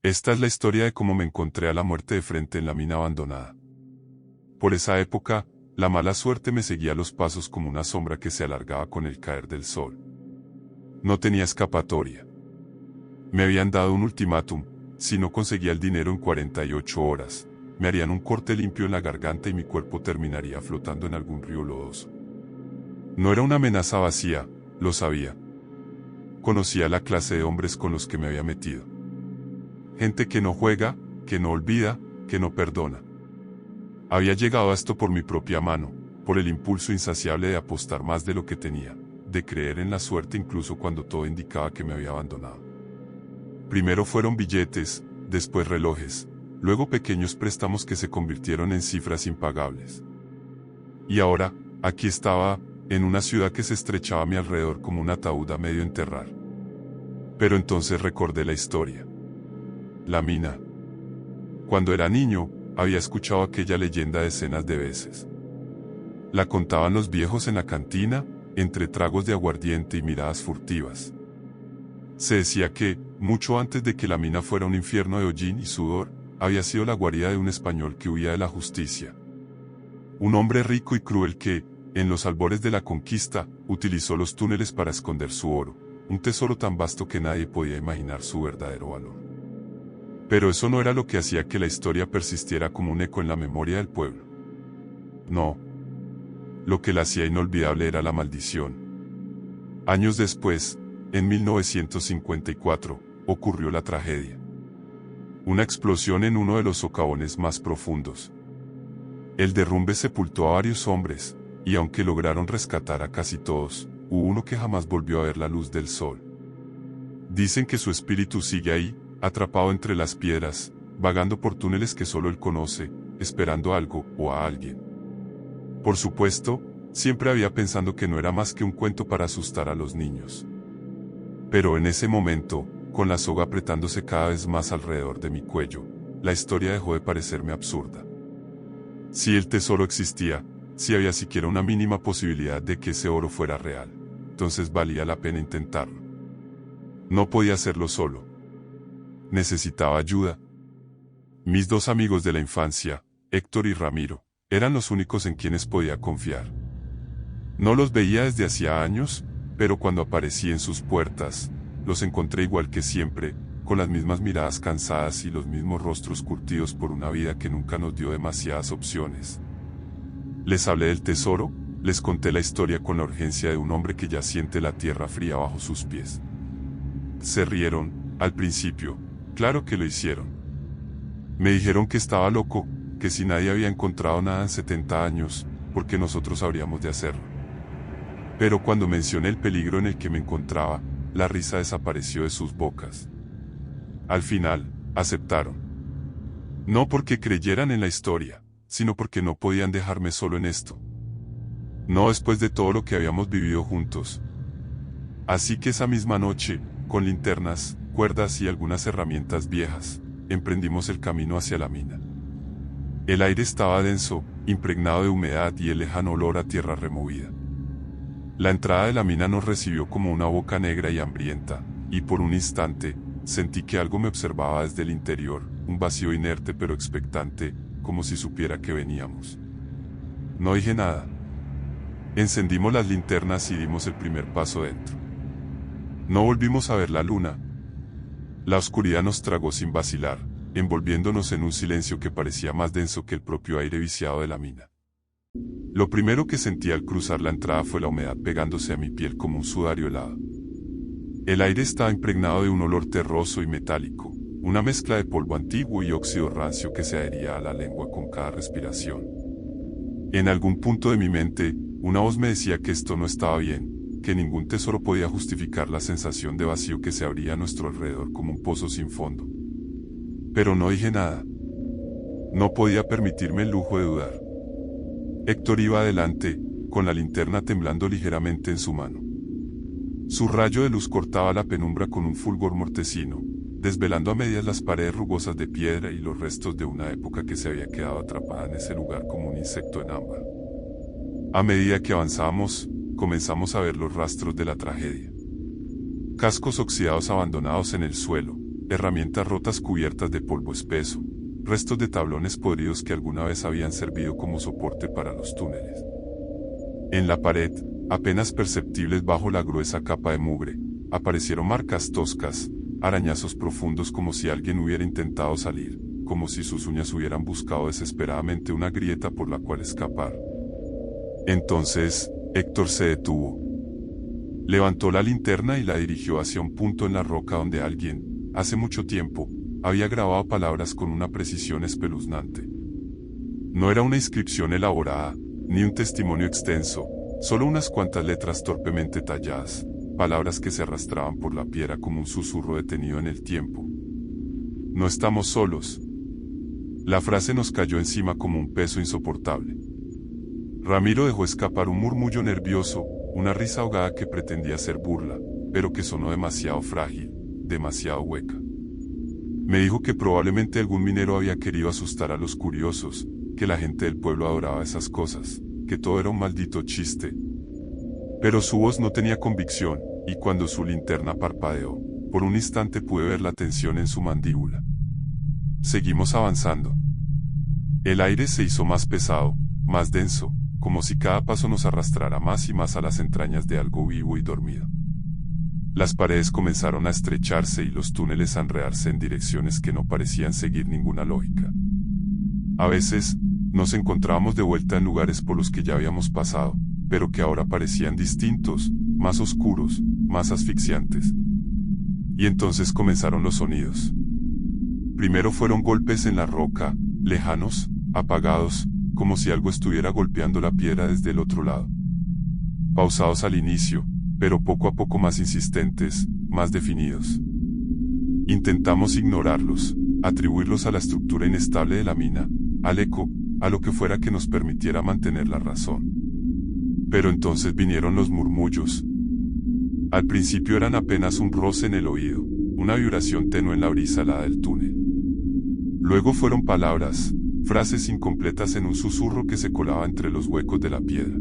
Esta es la historia de cómo me encontré a la muerte de frente en la mina abandonada. Por esa época, la mala suerte me seguía los pasos como una sombra que se alargaba con el caer del sol. No tenía escapatoria. Me habían dado un ultimátum: si no conseguía el dinero en 48 horas, me harían un corte limpio en la garganta y mi cuerpo terminaría flotando en algún río lodoso. No era una amenaza vacía, lo sabía. Conocía la clase de hombres con los que me había metido. Gente que no juega, que no olvida, que no perdona. Había llegado a esto por mi propia mano, por el impulso insaciable de apostar más de lo que tenía, de creer en la suerte incluso cuando todo indicaba que me había abandonado. Primero fueron billetes, después relojes, luego pequeños préstamos que se convirtieron en cifras impagables. Y ahora, aquí estaba, en una ciudad que se estrechaba a mi alrededor como un ataúd a medio enterrar. Pero entonces recordé la historia. La mina. Cuando era niño, había escuchado aquella leyenda decenas de veces. La contaban los viejos en la cantina, entre tragos de aguardiente y miradas furtivas. Se decía que, mucho antes de que la mina fuera un infierno de hollín y sudor, había sido la guarida de un español que huía de la justicia. Un hombre rico y cruel que, en los albores de la conquista, utilizó los túneles para esconder su oro, un tesoro tan vasto que nadie podía imaginar su verdadero valor. Pero eso no era lo que hacía que la historia persistiera como un eco en la memoria del pueblo. No. Lo que la hacía inolvidable era la maldición. Años después, en 1954, ocurrió la tragedia. Una explosión en uno de los socavones más profundos. El derrumbe sepultó a varios hombres, y aunque lograron rescatar a casi todos, hubo uno que jamás volvió a ver la luz del sol. Dicen que su espíritu sigue ahí, atrapado entre las piedras, vagando por túneles que solo él conoce, esperando algo o a alguien. Por supuesto, siempre había pensando que no era más que un cuento para asustar a los niños. Pero en ese momento, con la soga apretándose cada vez más alrededor de mi cuello, la historia dejó de parecerme absurda. Si el tesoro existía, si había siquiera una mínima posibilidad de que ese oro fuera real, entonces valía la pena intentarlo. No podía hacerlo solo. Necesitaba ayuda. Mis dos amigos de la infancia, Héctor y Ramiro, eran los únicos en quienes podía confiar. No los veía desde hacía años, pero cuando aparecí en sus puertas, los encontré igual que siempre, con las mismas miradas cansadas y los mismos rostros curtidos por una vida que nunca nos dio demasiadas opciones. Les hablé del tesoro, les conté la historia con la urgencia de un hombre que ya siente la tierra fría bajo sus pies. Se rieron, al principio. Claro que lo hicieron. Me dijeron que estaba loco, que si nadie había encontrado nada en 70 años, ¿por qué nosotros habríamos de hacerlo? Pero cuando mencioné el peligro en el que me encontraba, la risa desapareció de sus bocas. Al final, aceptaron. No porque creyeran en la historia, sino porque no podían dejarme solo en esto. No después de todo lo que habíamos vivido juntos. Así que esa misma noche, con linternas, cuerdas y algunas herramientas viejas, emprendimos el camino hacia la mina. El aire estaba denso, impregnado de humedad y el lejano olor a tierra removida. La entrada de la mina nos recibió como una boca negra y hambrienta, y por un instante, sentí que algo me observaba desde el interior, un vacío inerte pero expectante, como si supiera que veníamos. No dije nada. Encendimos las linternas y dimos el primer paso dentro. No volvimos a ver la luna. La oscuridad nos tragó sin vacilar, envolviéndonos en un silencio que parecía más denso que el propio aire viciado de la mina. Lo primero que sentí al cruzar la entrada fue la humedad pegándose a mi piel como un sudario helado. El aire estaba impregnado de un olor terroso y metálico, una mezcla de polvo antiguo y óxido rancio que se adhería a la lengua con cada respiración. En algún punto de mi mente, una voz me decía que esto no estaba bien, que ningún tesoro podía justificar la sensación de vacío que se abría a nuestro alrededor como un pozo sin fondo. Pero no dije nada. No podía permitirme el lujo de dudar. Héctor iba adelante, con la linterna temblando ligeramente en su mano. Su rayo de luz cortaba la penumbra con un fulgor mortecino, desvelando a medias las paredes rugosas de piedra y los restos de una época que se había quedado atrapada en ese lugar como un insecto en ámbar. A medida que avanzábamos, comenzamos a ver los rastros de la tragedia. Cascos oxidados abandonados en el suelo, herramientas rotas cubiertas de polvo espeso, restos de tablones podridos que alguna vez habían servido como soporte para los túneles. En la pared, apenas perceptibles bajo la gruesa capa de mugre, aparecieron marcas toscas, arañazos profundos como si alguien hubiera intentado salir, como si sus uñas hubieran buscado desesperadamente una grieta por la cual escapar. Entonces, Héctor se detuvo. Levantó la linterna y la dirigió hacia un punto en la roca donde alguien, hace mucho tiempo, había grabado palabras con una precisión espeluznante. No era una inscripción elaborada, ni un testimonio extenso, solo unas cuantas letras torpemente talladas, palabras que se arrastraban por la piedra como un susurro detenido en el tiempo. No estamos solos. La frase nos cayó encima como un peso insoportable. Ramiro dejó escapar un murmullo nervioso, una risa ahogada que pretendía ser burla, pero que sonó demasiado frágil, demasiado hueca. Me dijo que probablemente algún minero había querido asustar a los curiosos, que la gente del pueblo adoraba esas cosas, que todo era un maldito chiste. Pero su voz no tenía convicción, y cuando su linterna parpadeó, por un instante pude ver la tensión en su mandíbula. Seguimos avanzando. El aire se hizo más pesado, más denso, como si cada paso nos arrastrara más y más a las entrañas de algo vivo y dormido. Las paredes comenzaron a estrecharse y los túneles a enredarse en direcciones que no parecían seguir ninguna lógica. A veces, nos encontrábamos de vuelta en lugares por los que ya habíamos pasado, pero que ahora parecían distintos, más oscuros, más asfixiantes. Y entonces comenzaron los sonidos. Primero fueron golpes en la roca, lejanos, apagados, como si algo estuviera golpeando la piedra desde el otro lado. Pausados al inicio, pero poco a poco más insistentes, más definidos. Intentamos ignorarlos, atribuirlos a la estructura inestable de la mina, al eco, a lo que fuera que nos permitiera mantener la razón. Pero entonces vinieron los murmullos. Al principio eran apenas un roce en el oído, una vibración tenue en la brisa helada del túnel. Luego fueron palabras, frases incompletas en un susurro que se colaba entre los huecos de la piedra.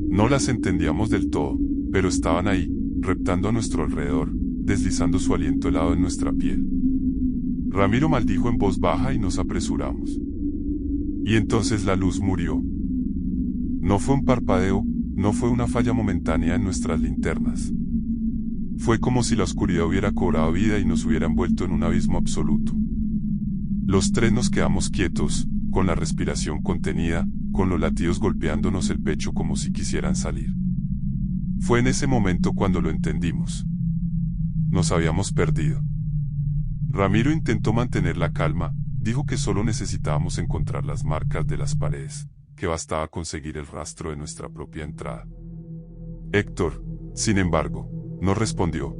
No las entendíamos del todo, pero estaban ahí, reptando a nuestro alrededor, deslizando su aliento helado en nuestra piel. Ramiro maldijo en voz baja y nos apresuramos. Y entonces la luz murió. No fue un parpadeo, no fue una falla momentánea en nuestras linternas. Fue como si la oscuridad hubiera cobrado vida y nos hubiera envuelto en un abismo absoluto. Los tres nos quedamos quietos, con la respiración contenida, con los latidos golpeándonos el pecho como si quisieran salir. Fue en ese momento cuando lo entendimos. Nos habíamos perdido. Ramiro intentó mantener la calma, dijo que solo necesitábamos encontrar las marcas de las paredes, que bastaba conseguir el rastro de nuestra propia entrada. Héctor, sin embargo, no respondió.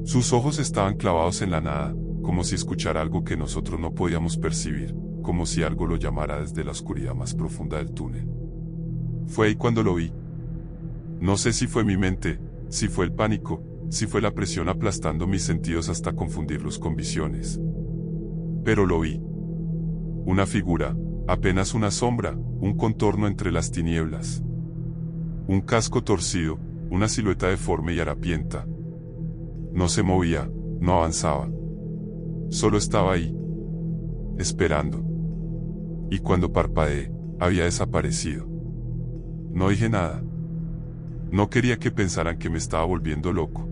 Sus ojos estaban clavados en la nada, como si escuchara algo que nosotros no podíamos percibir, como si algo lo llamara desde la oscuridad más profunda del túnel. Fue ahí cuando lo vi. No sé si fue mi mente, si fue el pánico, si fue la presión aplastando mis sentidos hasta confundirlos con visiones. Pero lo vi. Una figura, apenas una sombra, un contorno entre las tinieblas. Un casco torcido, una silueta deforme y harapienta. No se movía, no avanzaba. Solo estaba ahí, esperando. Y cuando parpadeé, había desaparecido. No dije nada. No quería que pensaran que me estaba volviendo loco.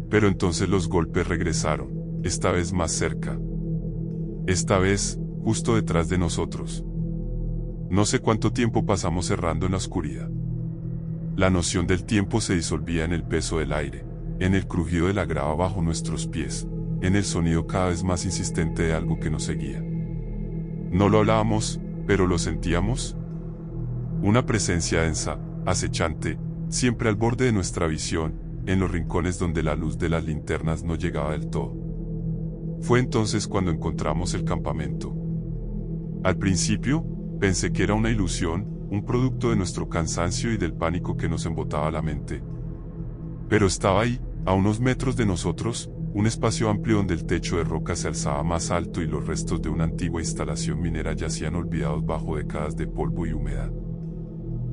Pero entonces los golpes regresaron, esta vez más cerca. Esta vez, justo detrás de nosotros. No sé cuánto tiempo pasamos errando en la oscuridad. La noción del tiempo se disolvía en el peso del aire, en el crujido de la grava bajo nuestros pies, en el sonido cada vez más insistente de algo que nos seguía. No lo hablábamos, pero lo sentíamos. Una presencia densa, acechante, siempre al borde de nuestra visión, en los rincones donde la luz de las linternas no llegaba del todo. Fue entonces cuando encontramos el campamento. Al principio, pensé que era una ilusión, un producto de nuestro cansancio y del pánico que nos embotaba la mente. Pero estaba ahí, a unos metros de nosotros, un espacio amplio donde el techo de roca se alzaba más alto y los restos de una antigua instalación minera yacían olvidados bajo décadas de polvo y humedad.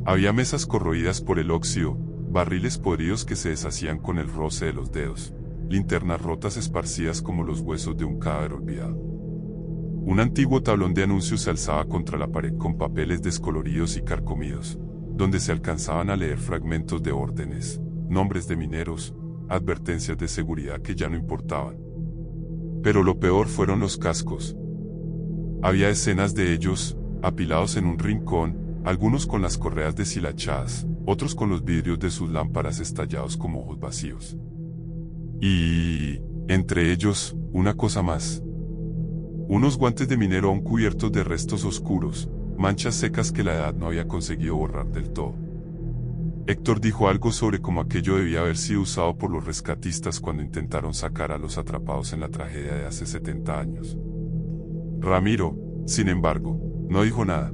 Había mesas corroídas por el óxido, barriles podridos que se deshacían con el roce de los dedos, linternas rotas esparcidas como los huesos de un cadáver olvidado. Un antiguo tablón de anuncios se alzaba contra la pared con papeles descoloridos y carcomidos, donde se alcanzaban a leer fragmentos de órdenes, nombres de mineros, advertencias de seguridad que ya no importaban. Pero lo peor fueron los cascos. Había decenas de ellos, apilados en un rincón, algunos con las correas deshilachadas, otros con los vidrios de sus lámparas estallados como ojos vacíos. Y, entre ellos, una cosa más. Unos guantes de minero aún cubiertos de restos oscuros, manchas secas que la edad no había conseguido borrar del todo. Héctor dijo algo sobre cómo aquello debía haber sido usado por los rescatistas cuando intentaron sacar a los atrapados en la tragedia de hace 70 años. Ramiro, sin embargo, no dijo nada.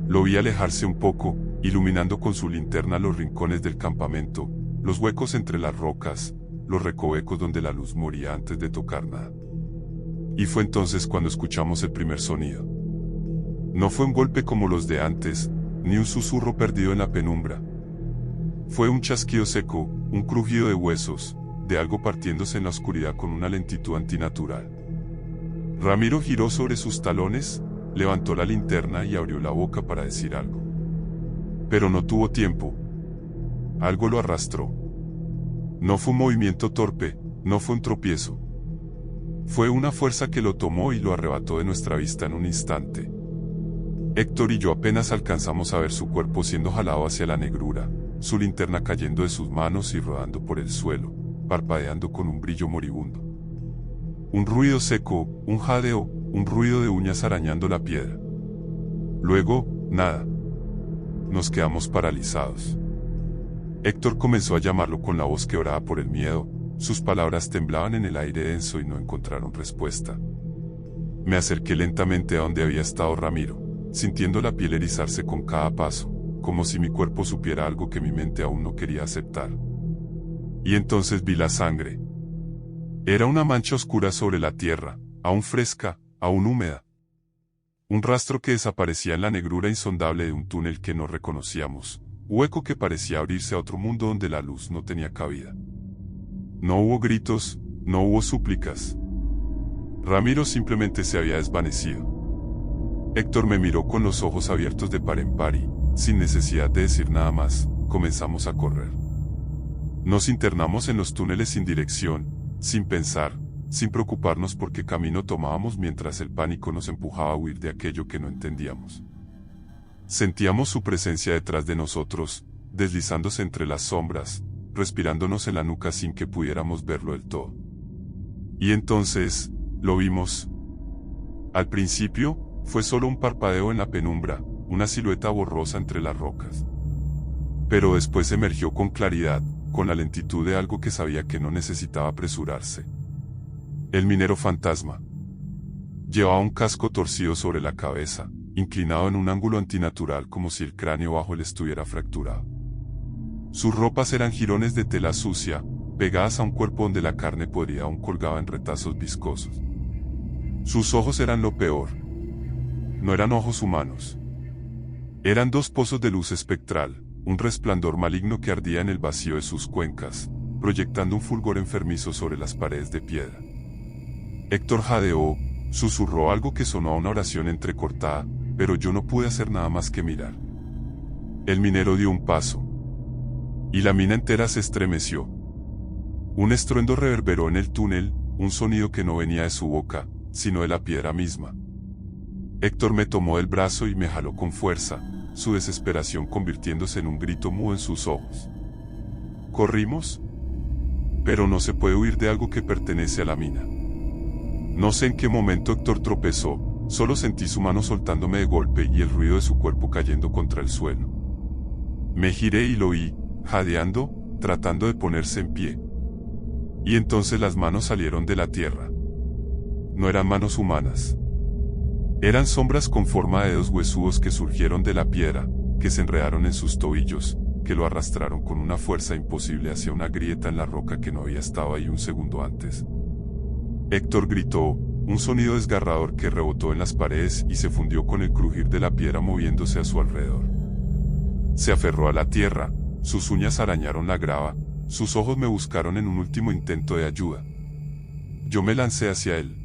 Lo vi alejarse un poco, iluminando con su linterna los rincones del campamento, los huecos entre las rocas, los recovecos donde la luz moría antes de tocar nada. Y fue entonces cuando escuchamos el primer sonido. No fue un golpe como los de antes, ni un susurro perdido en la penumbra. Fue un chasquido seco, un crujido de huesos, de algo partiéndose en la oscuridad con una lentitud antinatural. Ramiro giró sobre sus talones, levantó la linterna y abrió la boca para decir algo. Pero no tuvo tiempo. Algo lo arrastró. No fue un movimiento torpe, no fue un tropiezo. Fue una fuerza que lo tomó y lo arrebató de nuestra vista en un instante. Héctor y yo apenas alcanzamos a ver su cuerpo siendo jalado hacia la negrura, su linterna cayendo de sus manos y rodando por el suelo, parpadeando con un brillo moribundo. Un ruido seco, un jadeo, un ruido de uñas arañando la piedra. Luego, nada. Nos quedamos paralizados. Héctor comenzó a llamarlo con la voz quebrada por el miedo, sus palabras temblaban en el aire denso y no encontraron respuesta. Me acerqué lentamente a donde había estado Ramiro, sintiendo la piel erizarse con cada paso, como si mi cuerpo supiera algo que mi mente aún no quería aceptar. Y entonces vi la sangre. Era una mancha oscura sobre la tierra, aún fresca, aún húmeda. Un rastro que desaparecía en la negrura insondable de un túnel que no reconocíamos, hueco que parecía abrirse a otro mundo donde la luz no tenía cabida. No hubo gritos, no hubo súplicas. Ramiro simplemente se había desvanecido. Héctor me miró con los ojos abiertos de par en par y, sin necesidad de decir nada más, comenzamos a correr. Nos internamos en los túneles sin dirección, sin pensar, sin preocuparnos por qué camino tomábamos mientras el pánico nos empujaba a huir de aquello que no entendíamos. Sentíamos su presencia detrás de nosotros, deslizándose entre las sombras, respirándonos en la nuca sin que pudiéramos verlo del todo. Y entonces, lo vimos. Al principio, fue solo un parpadeo en la penumbra, una silueta borrosa entre las rocas. Pero después emergió con claridad, con la lentitud de algo que sabía que no necesitaba apresurarse. El minero fantasma. Llevaba un casco torcido sobre la cabeza, inclinado en un ángulo antinatural como si el cráneo bajo él estuviera fracturado. Sus ropas eran jirones de tela sucia, pegadas a un cuerpo donde la carne podrida aún colgaba en retazos viscosos. Sus ojos eran lo peor. No eran ojos humanos. Eran dos pozos de luz espectral, un resplandor maligno que ardía en el vacío de sus cuencas, proyectando un fulgor enfermizo sobre las paredes de piedra. Héctor jadeó, susurró algo que sonó a una oración entrecortada, pero yo no pude hacer nada más que mirar. El minero dio un paso. Y la mina entera se estremeció. Un estruendo reverberó en el túnel, un sonido que no venía de su boca, sino de la piedra misma. Héctor me tomó del brazo y me jaló con fuerza, su desesperación convirtiéndose en un grito mudo en sus ojos. ¿Corrimos? Pero no se puede huir de algo que pertenece a la mina. No sé en qué momento Héctor tropezó, solo sentí su mano soltándome de golpe y el ruido de su cuerpo cayendo contra el suelo. Me giré y lo vi, jadeando, tratando de ponerse en pie. Y entonces las manos salieron de la tierra. No eran manos humanas. Eran sombras con forma de dedos huesudos que surgieron de la piedra, que se enredaron en sus tobillos, que lo arrastraron con una fuerza imposible hacia una grieta en la roca que no había estado ahí un segundo antes. Héctor gritó, un sonido desgarrador que rebotó en las paredes y se fundió con el crujir de la piedra moviéndose a su alrededor. Se aferró a la tierra, sus uñas arañaron la grava, Sus ojos me buscaron en un último intento de ayuda. Yo me lancé hacia él.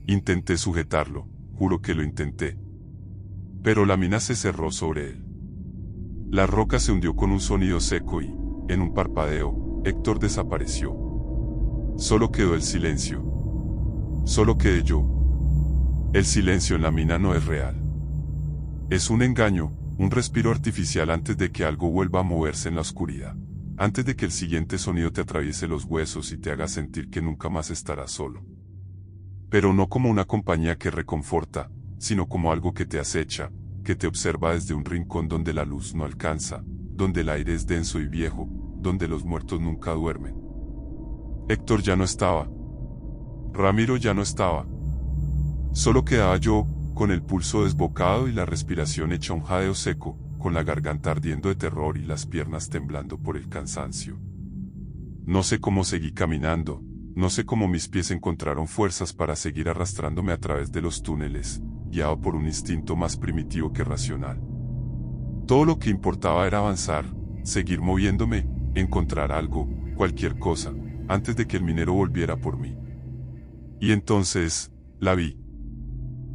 Intenté sujetarlo, juro que lo intenté. Pero la mina se cerró sobre él. La roca se hundió con un sonido seco y, en un parpadeo, Héctor desapareció. Solo quedó el silencio. Solo quedé yo. El silencio en la mina no es real. Es un engaño, un respiro artificial antes de que algo vuelva a moverse en la oscuridad. Antes de que el siguiente sonido te atraviese los huesos y te haga sentir que nunca más estarás solo. Pero no como una compañía que reconforta, sino como algo que te acecha, que te observa desde un rincón donde la luz no alcanza, donde el aire es denso y viejo, donde los muertos nunca duermen. Héctor ya no estaba. Ramiro ya no estaba. Solo quedaba yo, con el pulso desbocado y la respiración hecha un jadeo seco, con la garganta ardiendo de terror y las piernas temblando por el cansancio. No sé cómo seguí caminando, no sé cómo mis pies encontraron fuerzas para seguir arrastrándome a través de los túneles, guiado por un instinto más primitivo que racional. Todo lo que importaba era avanzar, seguir moviéndome, encontrar algo, cualquier cosa, antes de que el minero volviera por mí. Y entonces, la vi.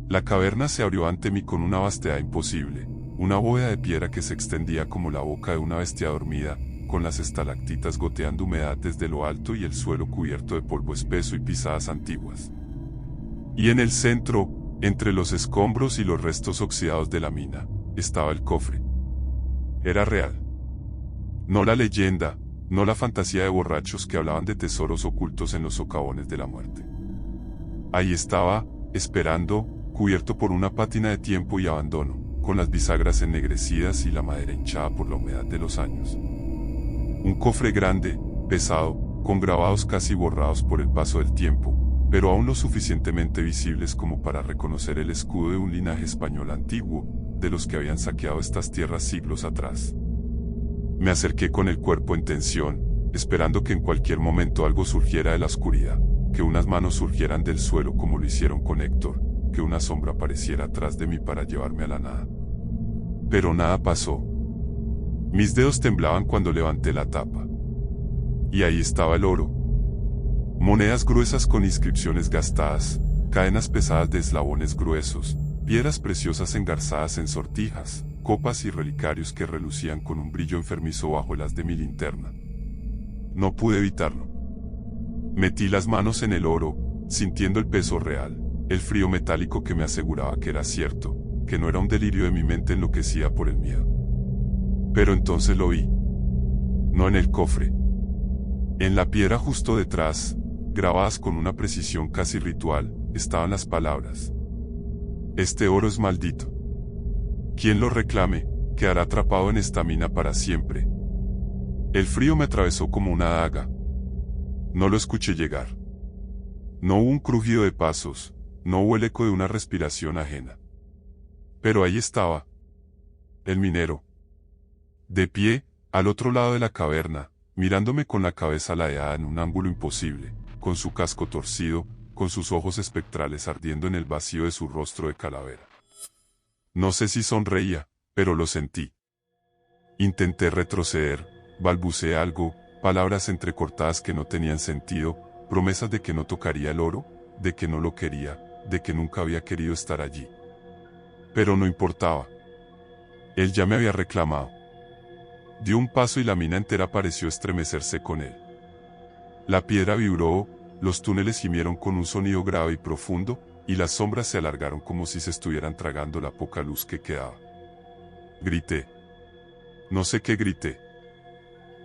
La caverna se abrió ante mí con una vastedad imposible, una bóveda de piedra que se extendía como la boca de una bestia dormida, con las estalactitas goteando humedad desde lo alto y el suelo cubierto de polvo espeso y pisadas antiguas. Y en el centro, entre los escombros y los restos oxidados de la mina, estaba el cofre. Era real. No la leyenda, no la fantasía de borrachos que hablaban de tesoros ocultos en los socavones de la muerte. Ahí estaba, esperando, cubierto por una pátina de tiempo y abandono, con las bisagras ennegrecidas y la madera hinchada por la humedad de los años. Un cofre grande, pesado, con grabados casi borrados por el paso del tiempo, pero aún lo suficientemente visibles como para reconocer el escudo de un linaje español antiguo, de los que habían saqueado estas tierras siglos atrás. Me acerqué con el cuerpo en tensión, esperando que en cualquier momento algo surgiera de la oscuridad, que unas manos surgieran del suelo como lo hicieron con Héctor, que una sombra apareciera atrás de mí para llevarme a la nada. Pero nada pasó. Mis dedos temblaban cuando levanté la tapa. Y ahí estaba el oro. Monedas gruesas con inscripciones gastadas, cadenas pesadas de eslabones gruesos, piedras preciosas engarzadas en sortijas, copas y relicarios que relucían con un brillo enfermizo bajo el haz de mi linterna. No pude evitarlo. Metí las manos en el oro, sintiendo el peso real, el frío metálico que me aseguraba que era cierto, que no era un delirio de mi mente enloquecida por el miedo. Pero entonces lo vi. No en el cofre. En la piedra justo detrás, grabadas con una precisión casi ritual, estaban las palabras: este oro es maldito. Quien lo reclame, quedará atrapado en esta mina para siempre. El frío me atravesó como una daga. No lo escuché llegar. No hubo un crujido de pasos, no hubo el eco de una respiración ajena. Pero ahí estaba. El minero. De pie, al otro lado de la caverna, mirándome con la cabeza ladeada en un ángulo imposible, con su casco torcido, con sus ojos espectrales ardiendo en el vacío de su rostro de calavera. No sé si sonreía, pero lo sentí. Intenté retroceder, balbuceé algo, palabras entrecortadas que no tenían sentido, promesas de que no tocaría el oro, de que no lo quería, de que nunca había querido estar allí. Pero no importaba. Él ya me había reclamado. Dio un paso y la mina entera pareció estremecerse con él. La piedra vibró, los túneles gimieron con un sonido grave y profundo, y las sombras se alargaron como si se estuvieran tragando la poca luz que quedaba. Grité. No sé qué grité.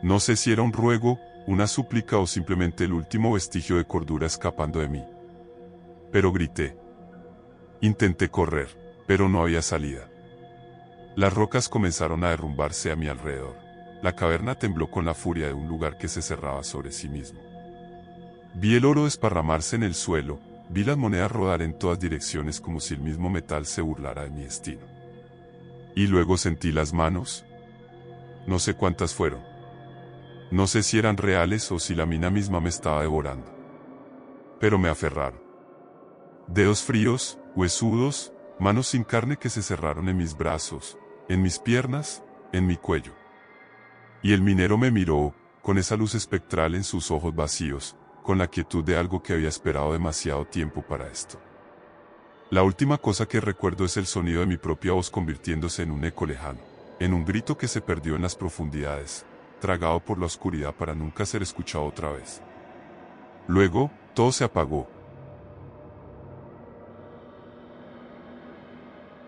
No sé si era un ruego, una súplica o simplemente el último vestigio de cordura escapando de mí. Pero grité. Intenté correr, pero no había salida. Las rocas comenzaron a derrumbarse a mi alrededor. La caverna tembló con la furia de un lugar que se cerraba sobre sí mismo. Vi el oro desparramarse en el suelo, vi las monedas rodar en todas direcciones como si el mismo metal se burlara de mi destino. Y luego sentí las manos. No sé cuántas fueron. No sé si eran reales o si la mina misma me estaba devorando. Pero me aferraron. Dedos fríos, huesudos, manos sin carne que se cerraron en mis brazos, en mis piernas, en mi cuello. Y el minero me miró, con esa luz espectral en sus ojos vacíos, con la quietud de algo que había esperado demasiado tiempo para esto. La última cosa que recuerdo es el sonido de mi propia voz convirtiéndose en un eco lejano, en un grito que se perdió en las profundidades, tragado por la oscuridad para nunca ser escuchado otra vez. Luego, todo se apagó,